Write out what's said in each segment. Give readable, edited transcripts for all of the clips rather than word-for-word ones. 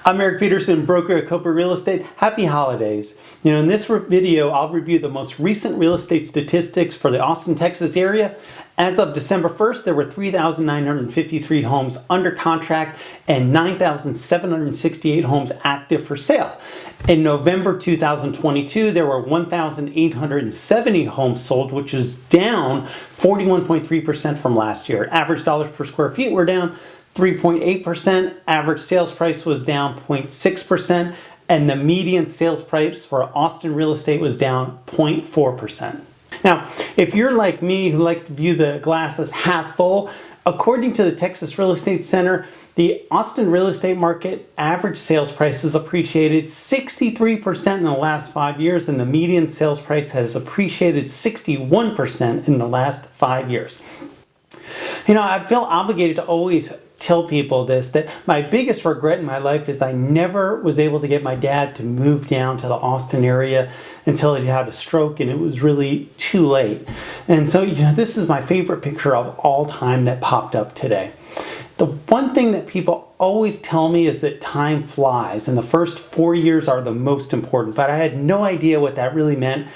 I'm Joyce Peterson, broker at Kopa Real Estate. Happy holidays. In this video, I'll review the most recent real estate statistics for the Austin, Texas area. As of December 1st, there were 3,953 homes under contract and 9,768 homes active for sale. In November 2022, there were 1,870 homes sold, which is down 41.3% from last year. Average dollars per square feet were down 3.8%, average sales price was down 0.6%, and the median sales price for Austin real estate was down 0.4%. Now, if you're like me who like to view the glass as half full, according to the Texas Real Estate Center, the Austin real estate market average sales price has appreciated 63% in the last 5 years, and the median sales price has appreciated 61% in the last 5 years. I feel obligated to always tell people this, that my biggest regret in my life is I never was able to get my dad to move down to the Austin area until he had a stroke, and it was really too late. And so, this is my favorite picture of all time that popped up today. The one thing that people always tell me is that time flies, and the first 4 years are the most important, but I had no idea what that really meant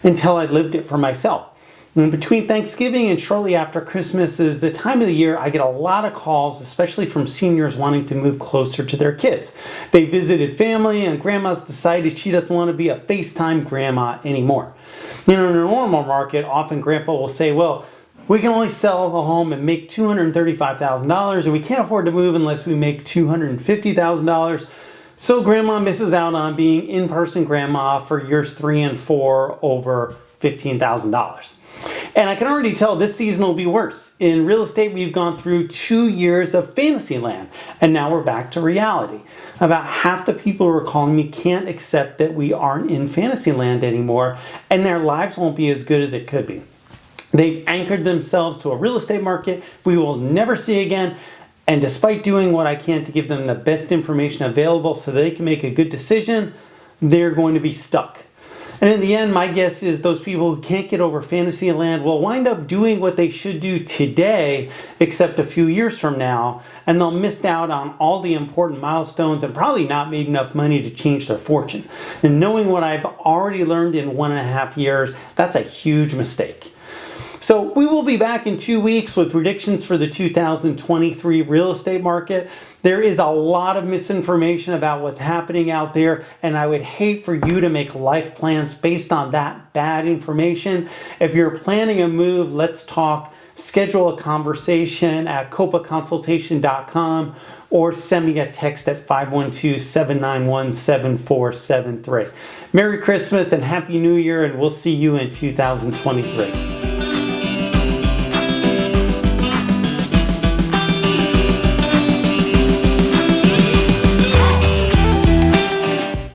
until I lived it for myself. And between Thanksgiving and shortly after Christmas is the time of the year I get a lot of calls, especially from seniors wanting to move closer to their kids. They visited family and grandma's decided she doesn't want to be a FaceTime grandma anymore. In a normal market, often grandpa will say, well, we can only sell the home and make $235,000 and we can't afford to move unless we make $250,000. So grandma misses out on being in-person grandma for years 3 and 4 over $15,000. And I can already tell this season will be worse. In real estate, we've gone through 2 years of fantasy land, and now we're back to reality. About half the people who are calling me can't accept that we aren't in fantasy land anymore, and their lives won't be as good as it could be. They've anchored themselves to a real estate market we will never see again, and despite doing what I can to give them the best information available so they can make a good decision, they're going to be stuck. And in the end, my guess is those people who can't get over fantasy land will wind up doing what they should do today, except a few years from now, and they'll miss out on all the important milestones and probably not made enough money to change their fortune. And knowing what I've already learned in 1.5 years, that's a huge mistake. So we will be back in 2 weeks with predictions for the 2023 real estate market. There is a lot of misinformation about what's happening out there, and I would hate for you to make life plans based on that bad information. If you're planning a move, let's talk. Schedule a conversation at copaconsultation.com or send me a text at 512-791-7473. Merry Christmas and Happy New Year, and we'll see you in 2023.